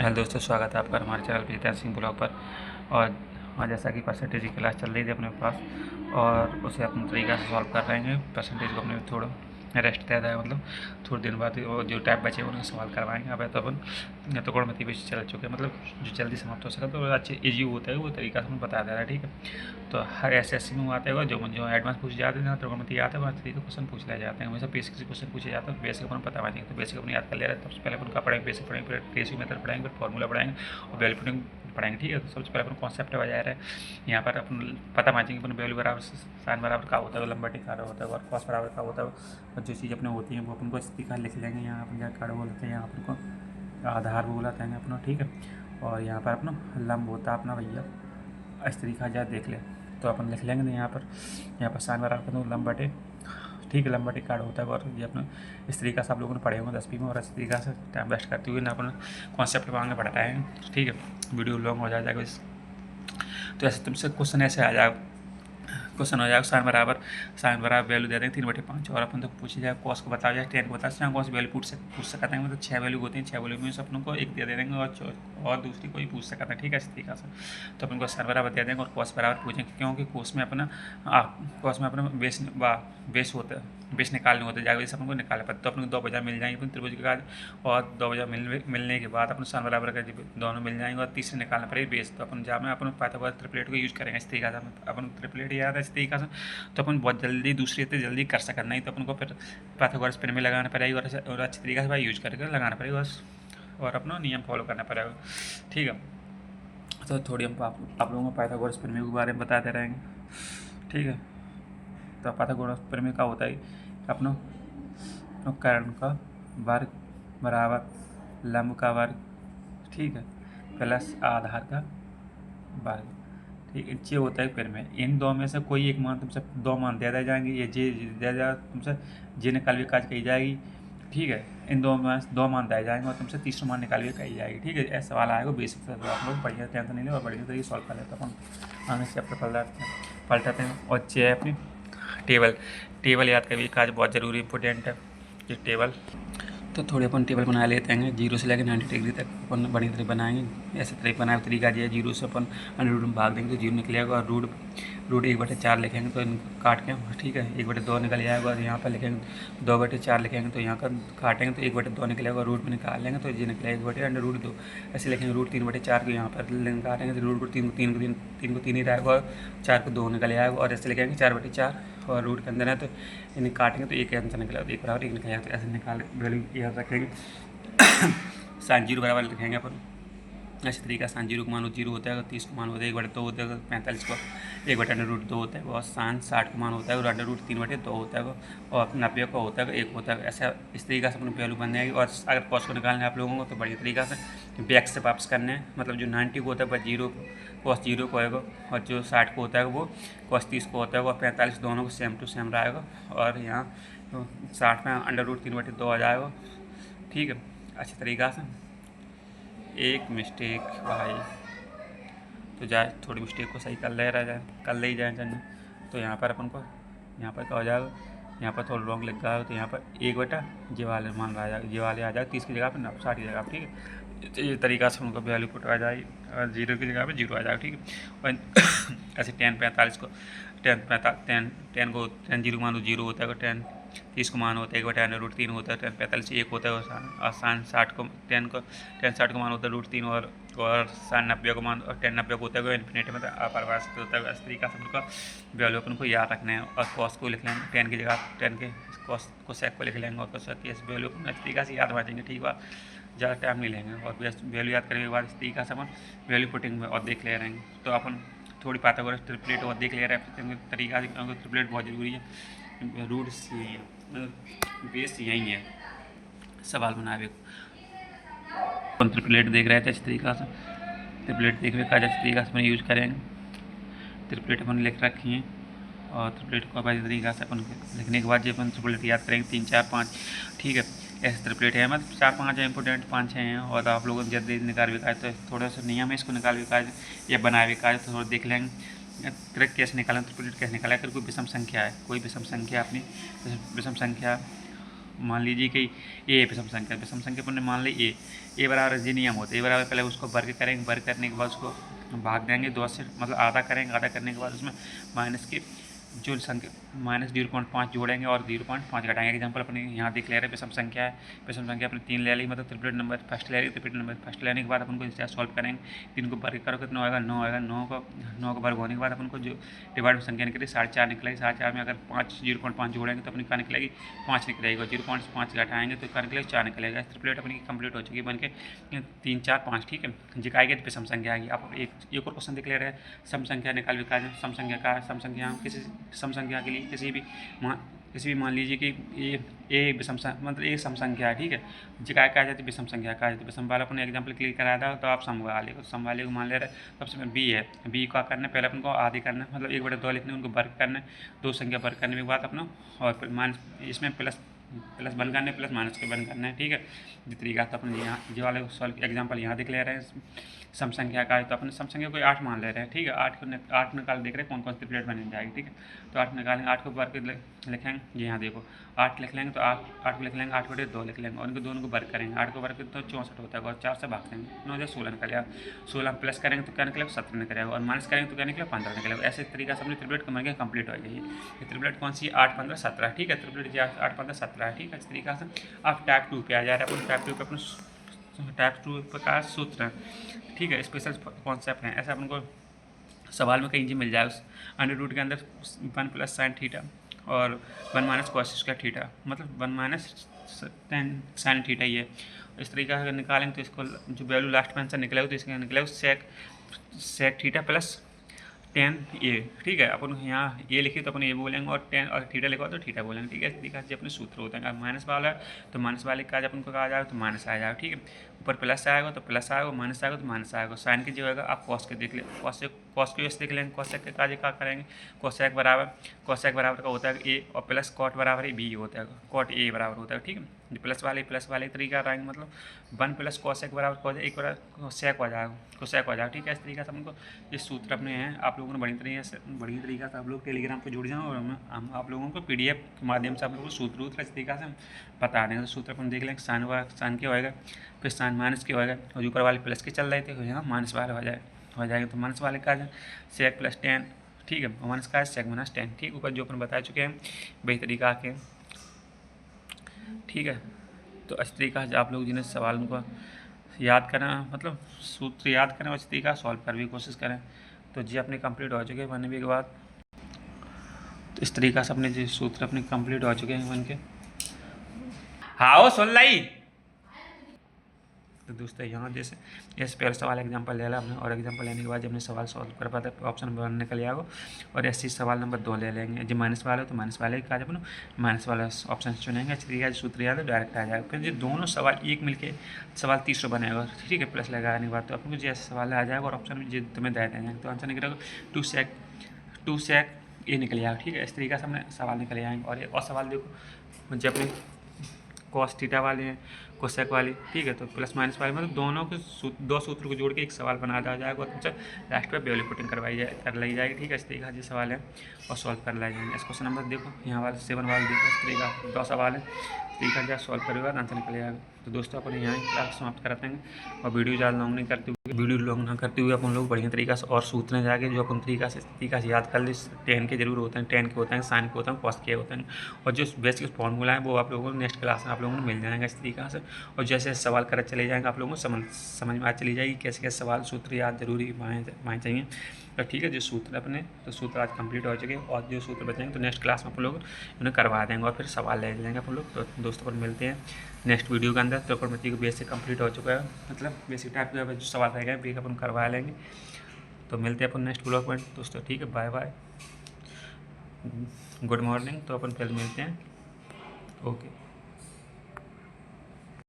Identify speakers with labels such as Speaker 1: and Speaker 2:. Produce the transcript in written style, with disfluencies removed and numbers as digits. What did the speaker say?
Speaker 1: Hello दोस्तों, स्वागत है आपका हमारे चैनल प्रीता सिंह ब्लॉग पर। और जैसा कि परसेंटेज की क्लास चल रही थी अपने पास, और उसे अपने तरीक़ा से सॉल्व कर रहे हैं। परसेंटेज को अपने थोड़ा रेस्ट दे रहा है, मतलब थोड़ी दिन बाद वो जो टाइप बचे उन्हें सवाल करवाएंगे। अब तो अपन तो गणमति पेज चल चुके हैं, मतलब जो जल्दी समाप्त हो सका तो अच्छे ईजी होता है वो तरीका से हमें बता दे रहा है। ठीक है, तो हर एसएससी में आते हैं जो एडवांस पूछे जाते हैं तो गणमति आता है, वहाँ तरीके क्वेश्चन पूछ ले जाते हैं। हमेशा बेसिक से क्वेश्चन पूछे जाते हैं, बेसिक अपन पता मानेंगे तो बेसिक अपने याद कर ले रहे हैं। सबसे पहले अपन का पढ़ेंगे, बेसिक पढ़ेंगे, फिर ट्रेसिंग मेथड पढ़ेंगे, फिर फॉर्मूला पढ़ेंगे और वैल्यू पुटिंग पढ़ाएंगे। ठीक है, तो सबसे पहले अपन कॉन्सेप्ट बजा रहे हैं। यहाँ पर अपन पता मानेंगे अपन वैल्यू बराबर साइन बराबर का होता है, लंबा टिका होता है और कॉस बराबर का होता है। और जो चीज़ अपने होती हैं वो अपन को इस तरीका लिख लेंगे। यहाँ अपन क्या कार्ड बोलते हैं, यहाँ अपन को आधार बोलाते हैं अपना। ठीक है, और यहाँ पर अपना लंब होता है अपना भैया, इस तरीका जा देख ले तो अपन लिख लेंगे। यहाँ पर साइन बराबर तो लंब बटे, ठीक है, लंबा टिक कार्ड होता है। और ये अपना इस तरीका से आप लोगों ने पढ़े होंगे 10वीं में, और इस तरीका से टाइम वेस्ट करते हुए ना अपना कॉन्सेप्ट पर आगे बढ़ता है। ठीक है, वीडियो लॉन्ग हो जाएगा तो ऐसे तुमसे क्वेश्चन ऐसे आ जाएगा, क्वेश्चन हो जाएगा साइन बराबर वैल्यू दे देंगे 3/5, और अपन तो पूछे जाए कॉस को बताया जाए, टेन को बताया जाए, कॉस वैल्यू पूछ सकते हैं। मतलब 6 वैल्यू होती हैं, 6 वैल्यू में से अपनों को एक दे देंगे और दूसरी कोई पूछ सकते हैं। ठीक है, इस तरीका से तो अपन को साइन बराबर दे देंगे और कॉस बराबर पूछेंगे, क्योंकि कॉस में अपना बेस होता है, बेस निकालने होते जाएगा, जैसे अपन को निकालना पड़ता है। तो अपन को 2 वजह मिल जाएंगे त्रिभुज के बाद, और 2 वजह मिलने के बाद अपन साइन बराबर का दोनों मिल जाएंगे, और तीसरे निकालना पड़ेगा बेस। तो अपन जहाँ में अपन पाइथागोरस ट्रिपलेट को यूज करेंगे इस तरीका से। अपन ट्रिपलेट याद है इस तरीका से, तो अपन बहुत जल्दी दूसरी से जल्दी कर सकते, नहीं तो अपन को फिर पाइथागोरस पेन में लगाना पड़ेगा और अच्छी तरीके से भाई यूज करके लगाना पड़ेगा और अपना नियम फॉलो करना पड़ेगा। ठीक है, तो थोड़ी हम आप लोगों को पाइथागोरस प्रमेय के बारे में बताते रहेंगे। ठीक है, तो पाइथागोरस प्रमेय का होता है अपना कर्ण का वर्ग बराबर लंब का वर्ग, ठीक है, प्लस आधार का वर्ग। ठीक है, ये होता है प्रमेय। इन दो में से कोई एक मान तुमसे, 2 मान दे दिए जाएंगे, ये जे दे दिया तुमसे, जे निकाल भी काज कही जाएगी। ठीक है, इन 2 मान दिए जाएंगे और तुमसे तीसरा मान निकाल भी कही जाएगी। ठीक है, ऐसा सवाल आएगा बेसिक से, तो आप लोग बढ़िया टेंशन नहीं ले और बढ़िया तरीके सॉल्व कर लेते हैं। अपन आगे चैप्टर पलटाते हैं और चाहिए अपनी टेबल याद करके काज बहुत ज़रूरी इंपॉर्टेंट है ये टेबल। तो थोड़े अपन टेबल बना लेते हैं, 0 से लेकर 90 डिग्री तक अपन बड़ी तरह बनाएंगे। ऐसे तरह बनाए तरीका जो है, 0 से अपन अंडर में भाग देंगे तो 0 निकलेगा, और रूट 1/4 लिखेंगे तो काट के, ठीक है, 1/2 निकल जाएगा। और यहाँ पर लिखेंगे 2/4 लिखेंगे तो यहाँ का काटेंगे तो 1/2 निकलेगा, रूट में निकाल लेंगे तो ये निकलेगा 1/√2। ऐसे लिखेंगे रूट 3/4 को यहाँ पर काटेंगे तो रूट को 3 को 3 ही रहेगा, और 4 को 2 निकल जाएगा। और ऐसे लिखेंगे 4/4 और रूट के अंदर है तो इन्हें काटेंगे तो एक आंसर निकलेगा, तो 1 बराबर 1 निकल जाएगा। तो ऐसे निकाल वैल्यू याद रखेंगे। साइन 0 बराबर लिखेंगे अपन ऐसे तरीका। साइन 0 को मान 0 होता है, अगर 30 को मान होता है 1/2 होता है, 45 को 1/√2 होता है, और साइन 60 को मान होता है और √3/2 होता है, और 90 का होता है 1 होता है। ऐसा इस तरीका से अपनी वैल्यू बन जाएगी। और अगर कॉस को निकालना है आप लोगों को तो बढ़िया तरीका से बैक से वापस करने हैं, मतलब जो 90 को होता है वह 0 कॉस 0 को आएगा, और जो 60 को होता है वो कॉस 30 को होता है, और 45 दोनों को सेम टू सेम रहेगा, और यहाँ 60 में √3/2 आ जाएगा। ठीक है, अच्छी तरीका से एक मिस्टेक भाई तो जाए, थोड़ी मिस्टेक को सही कर ले ही जाए चलने। तो यहाँ पर अपन को यहाँ पर क्या हो जाएगा, यहाँ पर थोड़ा रॉन्ग लिख रहा है तो यहाँ पर 1/, ये वाले मान रहा जाएगा, ये वाले आ जाएगा 30 की जगह पर 60 की जगह पर। ठीक है, तो ये तरीका से उनको वैल्यू पुट आ जाएगी, और 0 की जगह पर 0 आ जाएगा। ठीक है, और ऐसे 10 को 10 0 मान 0 होता है, 10 30 को मान होता है 1/√3 होता है, 10 45 1 होता है, और साइन 60 को 10 60 को मान होता है √3, और साइन 90 को मान, और 10 90 को होता है इन्फिनिटी में अपरिभाषित होता है। इस तरीका से उनका वैल्यू अपन को याद रखना है। और कॉस को लिख लेंगे 10 की जगह 10 के कॉस को सेक को लिख लेंगे, और कोसेक की इस वैल्यू को इस तरीका से याद रखेंगे। ठीक बात, ज़्यादा टाइम नहीं लेंगे, और वैल्यू याद करने के बाद इस तरीका से अपन वैल्यू पुटिंग में और देख ले रहेंगे। तो अपन थोड़ी पाइथागोरस ट्रिपलेट और देख ले रहे हैं तरीका से, क्योंकि ट्रिपलेट बहुत ज़रूरी है। रूट्स बेस यही है सवाल बनावे को। ट्रिपलेट देख रहे थे अच्छी तरीका से, ट्रिपलेट देख रहे अच्छी तरीका से अपन यूज करेंगे। ट्रिपलेट अपन लिख रखी हैं, और ट्रिपलेट को अच्छी तरीका से अपन लिखने के बाद जो अपन ट्रिपलेट याद करेंगे 3 4 5। ठीक है, ऐसे ट्रिपलेट है, मतलब 4 5 है इंपॉर्टेंट, 5 6 हैं। और आप लोगों ने जल्दी निकाल भी का तो थोड़ा सा नियम है इसको निकाल भी का या बना भी का, तो थोड़ा देख लेंगे ट्रिक कैसे निकालें, ट्रिपलेट कैसे निकालें। अगर कोई विषम संख्या है, कोई विषम संख्या अपनी विषम संख्या मान लीजिए कि ए विषम संख्या अपन ने मान ली ए बराबर जी नियम होता है, ए बराबर पहले उसको वर्ग करेंगे, वर्ग करने के बाद उसको भाग देंगे 2 से, मतलब आधा करेंगे, आधा करने के बाद उसमें माइनस की जो संख्या -0.5 जोड़ेंगे और 0.5 घटाएंगे। एग्जाम्पल अपने यहाँ देख ले रहे हैं विषम संख्या है, विषम संख्या अपने 3 ले ली, मतलब ट्रिपलेट नंबर फर्स्ट ले ली, ट्रिपलेट नंबर फर्स्ट लेने के बाद अपन को इससे सॉल्व करेंगे, 3 को वर्ग करो कितना होगा 9 आएगा, 9 का वर्ग होने के बाद अपन को जो डिवाइड में संख्या निकली 4.5 निकलेगी, 4.5 में अगर 0.5 जोड़ेंगे तो अपनी क्या निकलेगी 5 निकलेगी, 0.5 घटाएंगे तो क्या निकलेगा 4 निकलेगा। ट्रिपलेट अपनी कंप्लीट हो चुकी है, बन के 3 4 5 ठीक है। जिकाएगी तो विषम संख्या आएगी। आप एक और क्वेश्चन देख ले रहे हैं, सम संख्या निकाल भी कहा, सम संख्या का सम संख्या किसी सम संख्या के लिए किसी भी मान लीजिए कि ए विषम मतलब एक सम संख्या है, ठीक है। जिकाय कहा जाती है विषम संख्या कहा जाती है। विषम वाला अपने एग्जाम्पल क्लियर कराया था, तो आप सम वाले को मान ले रहे हैं। सबसे पहले बी है, बी का करना है पहले अपन को आधे करना है, मतलब 1/2 लिखने उनको वर्ग करना है, 2 संख्या वर्ग करने के बाद अपना और माइनस इसमें प्लस बन करना है, प्लस माइनस के बन करना है, ठीक है। जिस तरीका से अपन यहाँ जो वाले सॉल्व एग्जाम्पल यहाँ देख ले रहे हैं सम संख्या का है, तो अपने सम संख्या को 8 मान ले रहे हैं, ठीक है। 8 निकाल देख रहे हैं कौन कौन सी प्लेट बन जाएगी, ठीक है। तो 8 निकालेंगे, 8 को वर्ग लिखेंगे, यहाँ देखो 8 लिख लेंगे, तो 8 को लिख लेंगे, 8/2 लिख लेंगे और इनको दोनों को वर्ग करेंगे, 8 को वर्ग तो 64 होता है और 4 से भाग देंगे, 9 से 16 निकलेगा, 16 प्लस करेंगे तो क्या निकलेगा 17 निकलेगा और माइनस करेंगे तो क्या निकलेगा 15 निकलेगा। ऐसे तरीका से अपनी ट्रिपलेट कमर के कंप्लीट हो जाएगी। ये ट्रिपलेट कौन सी 8 15 17, ठीक है। ट्रिपलेट 8 15 17, ठीक है। इस तरीका से आप टाइप 2 पे आ जा रहे हैं। अपन टाइप 2 पे अपन टाइप 2 का सूत्र है, ठीक है, स्पेशल कॉन्सेप्ट है। ऐसा अपन को सवाल में कहीं जी मिल जाए उस अंडर रूट के अंदर 1 + sin थीटा और 1 - cos स्क्वायर थीटा, मतलब 1 - tan sin थीटा। ये इस तरीके से अगर निकालेंगे तो इसको जो वैल्यू लास्ट में आंसर निकलेगा तो इसका निकलेगा sec theta plus tan a, ठीक है। अपन यहाँ ये लिखिए तो अपन ये बोलेंगे और tan और थीटा लिखा तो थीटा बोलेंगे, ठीक है। इस तरीके से अपने सूत्र होते हैं। अगर माइनस वाला है तो माइनस वाले का अपन को कहा जाएगा तो माइनस आ जाएगा, ठीक है। ऊपर प्लस आएगा तो प्लस आएगा, माइनस आएगा तो माइनस आएगा। साइन की जो होगा आप कॉस के देख ले, कॉस के देख लेंगे, कॉसेक के काज क्या करेंगे, कोसेक बराबर का होता है ए और प्लस कॉट बराबर है बी होता है, कॉट ए बराबर होता है, ठीक है। प्लस वाले तरीका रहेंगे, मतलब 1 + कोसेक बराबर को एक बराबर सेक हो जाएगा, ठीक है। इस तरीके से हमको ये सूत्र अपने हैं। आप लोगों ने बढ़िया तरीके से आप लोग टेलीग्राम पर जुड़ जाओ और हम आप लोगों को PDF के माध्यम से आप लोगों को सूत्र इस तरीके से हम बता देंगे। तो सूत्र अपन देख लेंगे, साइन के होएगा, फिर साइन माइनस के होएगा और ऊपर वाले प्लस के चल रहे थे, यहाँ माइनस वाले हो जाएगा। तो माइनस वाले का सेक प्लस tan, ठीक है। माइनस का सेक माइनस tan, ठीक। ऊपर जो अपन बता चुके हैं वही तरीका के, ठीक है। तो इस तरीका से आप लोग जिन्हें सवाल उनको याद करें, मतलब सूत्र याद करें और इस तरीका सॉल्व कर भी कोशिश करें। तो जी अपने कंप्लीट हो चुके हैं बनने के बाद, तो इस तरीका से अपने जी सूत्र अपने कंप्लीट हो चुके हैं बन के। हाँ सुन लाई। तो दोस्तों यहाँ जैसे पहले सवाल एग्जांपल ले ला हमने और एग्जांपल लेने के बाद जब हमने सवाल सॉल्व कर पाते ऑप्शन नंबर 1 निकल आएगा और ऐसे ही सवाल नंबर 2 ले लेंगे। जो माइनस वाला है तो माइनस वाले का अपन माइनस वाला ऑप्शन चुनेंगे, इसलिए सूत्र याद है डायरेक्ट आ जाएगा। फिर जो दोनों सवाल एक मिलके सवाल तीसरा बनेगा, ठीक है। प्लस लगाने के बाद तो अपन को जैसे सवाल आ जाएगा और ऑप्शन में जो तुम्हें दे देंगे तो आंसर निकलेगा 2 sec ये निकल जाएगा, ठीक है। इस तरीके से हमने सवाल निकल जाएंगे। और एक और सवाल देखो जब अपने कॉस थीटा वाले हैं, कोसेक वाली, ठीक है। तो प्लस माइनस वाले मतलब दोनों के दो सूत्र को जोड़ के एक सवाल बना दिया जाएगा और लास्ट पे वैल्यू पुटिंग कर ली जाएगी, ठीक है। इस तरीके से सवाल है और सॉल्व कर लाए जाएंगे। इस क्वेश्चन नंबर देखो यहाँ वाले 7 वाले देखो, इस तरीका 2 सवाल है, इस तरीका से सॉल्व करेगा आंसर निकल जाएगा। तो दोस्तों अपन यहाँ क्लास समाप्त करते हैं और वीडियो ज़्यादा लॉन्ग ना करते हुए अपन लोग बढ़िया तरीका से और सूत्र जाके जो अपन तरीका से याद कर ले। tan के जरूर होते हैं, tan के होते हैं, साइन के होते हैं, कॉस के होते हैं और जो बेसिक फॉर्मूला है वो आप लोगों को नेक्स्ट क्लास में आप लोगों को मिल जाएगा इस तरीका से। और जैसे सवाल करते चले जाएंगे आप लोगों को समझ में आ चली जाएगी कैसे कैसे सवाल सूत्र याद जरूरी माने चाहिए। तो ठीक है, जो सूत्र अपने तो सूत्र आज कंप्लीट हो चुके और जो सूत्र बचेंगे तो नेक्स्ट क्लास में आप लोग उन्हें करवा देंगे और फिर सवाल ले जाएंगे आप लोग। तो दोस्तों पर मिलते हैं नेक्स्ट वीडियो के अंदर। त्रिकोणमिति को बेसिक कंप्लीट हो चुका है, मतलब बेसिक टाइप के जो सवाल रह गए वे अपन करवा लेंगे। तो मिलते हैं अपन नेक्स्ट ब्लॉग में दोस्तों, ठीक है। Bye bye, good morning. तो अपन फिर मिलते हैं, ओके।